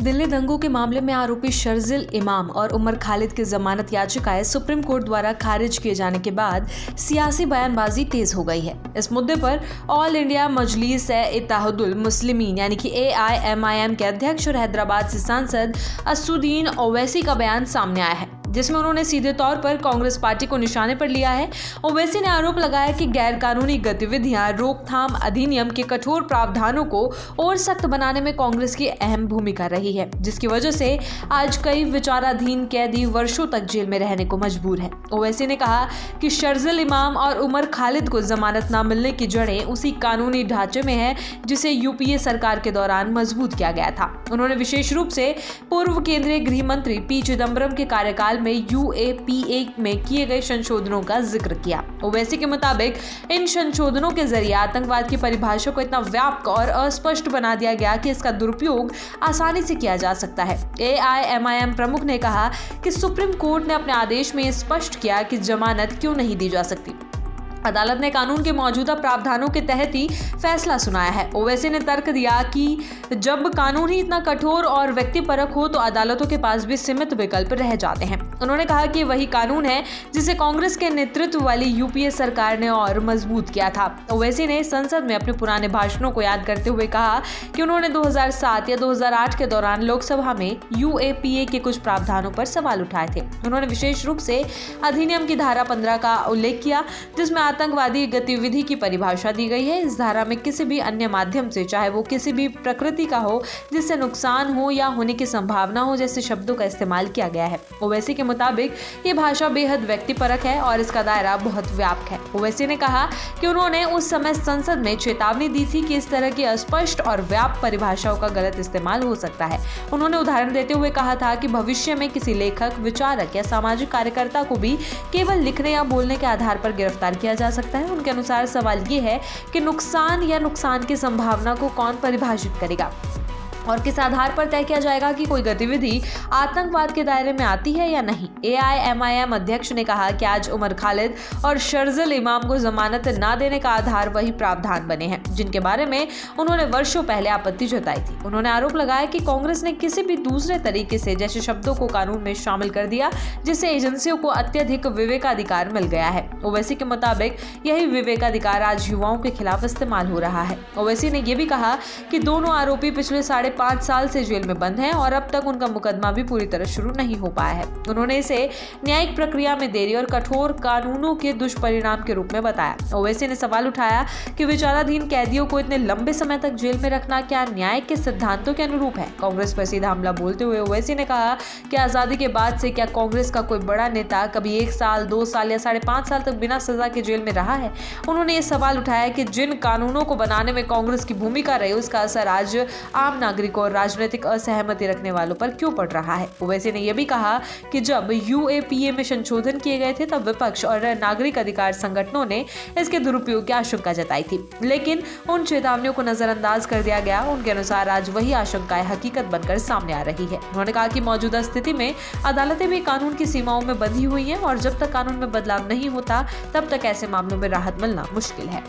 दिल्ली दंगों के मामले में आरोपी शर्जिल इमाम और उमर खालिद की जमानत याचिकाएं सुप्रीम कोर्ट द्वारा खारिज किए जाने के बाद सियासी बयानबाजी तेज हो गई है। इस मुद्दे पर ऑल इंडिया मजलिस-ए-इत्तेहादुल मुस्लिमीन यानी कि AIMIM के अध्यक्ष और हैदराबाद से सांसद असदुद्दीन ओवैसी का बयान सामने आया है, जिसमें उन्होंने सीधे तौर पर कांग्रेस पार्टी को निशाने पर लिया है। ओवैसी ने आरोप लगाया कि गैर कानूनी गतिविधियां रोकथाम अधिनियम के कठोर प्रावधानों को और सख्त बनाने में कांग्रेस की अहम भूमिका रही है, जिसकी वजह से आज कई विचाराधीन कैदी वर्षों तक जेल में रहने को मजबूर है। ओवैसी ने कहा कि शर्जिल इमाम और उमर खालिद को जमानत न मिलने की जड़ें उसी कानूनी ढांचे में है जिसे UPA सरकार के दौरान मजबूत किया गया था। उन्होंने विशेष रूप से पूर्व केंद्रीय गृह मंत्री P चिदंबरम के कार्यकाल में UAPA में किए गए संशोधनों का जिक्र किया। ओवैसी के मुताबिक इन संशोधनों के जरिए आतंकवाद की परिभाषा को इतना व्यापक और अस्पष्ट बना दिया गया कि इसका दुरुपयोग आसानी से किया जा सकता है। AIMIM प्रमुख ने कहा कि सुप्रीम कोर्ट ने अपने आदेश में स्पष्ट किया कि जमानत क्यों नहीं दी जा सकती। अदालत ने कानून के मौजूदा प्रावधानों के तहत ही फैसला सुनाया है। ओवैसी ने तर्क दिया कि जब कानून ही इतना कठोर और व्यक्तिपरक हो तो अदालतों के पास भी सीमित विकल्प रह जाते हैं। उन्होंने कहा कि वही कानून है जिसे कांग्रेस के नेतृत्व वाली UPA सरकार ने और मजबूत किया था। ओवैसी ने संसद में अपने पुराने भाषणों को याद करते हुए कहा कि उन्होंने 2007 या 2008 के दौरान लोकसभा में UAPA के कुछ प्रावधानों पर सवाल उठाए थे। उन्होंने विशेष रूप से अधिनियम की धारा 15 का उल्लेख किया, जिसमें आतंकवादी गतिविधि की परिभाषा दी गई है। इस धारा में किसी भी अन्य माध्यम से, चाहे वो किसी भी प्रकृति का हो, जिससे नुकसान हो या होने की संभावना हो, जैसे शब्दों का इस्तेमाल किया गया है। ओवैसी के मुताबिक ये भाषा बेहद व्यक्तिपरक है और इसका दायरा बहुत व्यापक है। ओवैसी ने कहा कि उन्होंने उस समय संसद में चेतावनी दी थी कि इस तरह की अस्पष्ट और व्यापक परिभाषाओं का गलत इस्तेमाल हो सकता है। उन्होंने उदाहरण देते हुए कहा था कि भविष्य में किसी लेखक, विचारक या सामाजिक कार्यकर्ता को भी केवल लिखने या बोलने के आधार पर गिरफ्तार किया जा सकता है। उनके अनुसार सवाल ये है कि नुकसान या नुकसान की संभावना को कौन परिभाषित करेगा और किस आधार पर तय किया जाएगा कि कोई गतिविधि आतंकवाद के दायरे में आती है या नहीं। AIMIM अध्यक्ष ने कहा कि आज उमर खालिद और शर्जिल इमाम को जमानत न देने का आधार वही प्रावधान बने हैं जिनके बारे में उन्होंने वर्षों पहले आपत्ति जताई थी। उन्होंने आरोप लगाया कि कांग्रेस ने किसी भी दूसरे तरीके से जैसे शब्दों को कानून में शामिल कर दिया, जिससे एजेंसियों को अत्यधिक विवेकाधिकार मिल गया है। ओवैसी के मुताबिक यही विवेकाधिकार आज युवाओं के खिलाफ इस्तेमाल हो रहा है। ओवैसी ने यह भी कहा कि दोनों आरोपी पिछले 5.5 साल से जेल में बंद हैं और अब तक उनका मुकदमा भी पूरी तरह शुरू नहीं हो पाया है। उन्होंने इसे न्यायिक प्रक्रिया में देरी और कठोर कानूनों के दुष्परिणाम के रूप में बताया। ओवैसी ने सवाल उठाया कि विचाराधीन कैदियों को इतने लंबे समय तक जेल में रखना क्या न्याय के सिद्धांतों के अनुरूप है। कांग्रेस पर सीधा हमला बोलते हुए ओवैसी ने कहा कि आजादी के बाद से क्या कांग्रेस का कोई बड़ा नेता कभी 1 साल, 2 साल या 5.5 साल तक बिना सजा के जेल में रहा है। उन्होंने ये सवाल उठाया कि जिन कानूनों को बनाने में कांग्रेस की भूमिका रही, उसका असर आज आम नागरिकों और राजनीतिक असहमति रखने वालों पर क्यों पड़ रहा है। ओवैसी ने यह भी कहा कि जब UAPA में संशोधन किए गए थे तब विपक्ष और नागरिक अधिकार संगठनों ने इसके दुरुपयोग की आशंका जताई थी, लेकिन उन चेतावनियों को नजरअंदाज कर दिया गया। उनके अनुसार आज वही आशंकाएं हकीकत बनकर सामने आ रही है। उन्होंने कहा कि मौजूदा स्थिति में अदालतें भी कानून की सीमाओं में बंधी हुई हैं और जब तक कानून में बदलाव नहीं होता तब तक ऐसे मामलों में राहत मिलना मुश्किल है।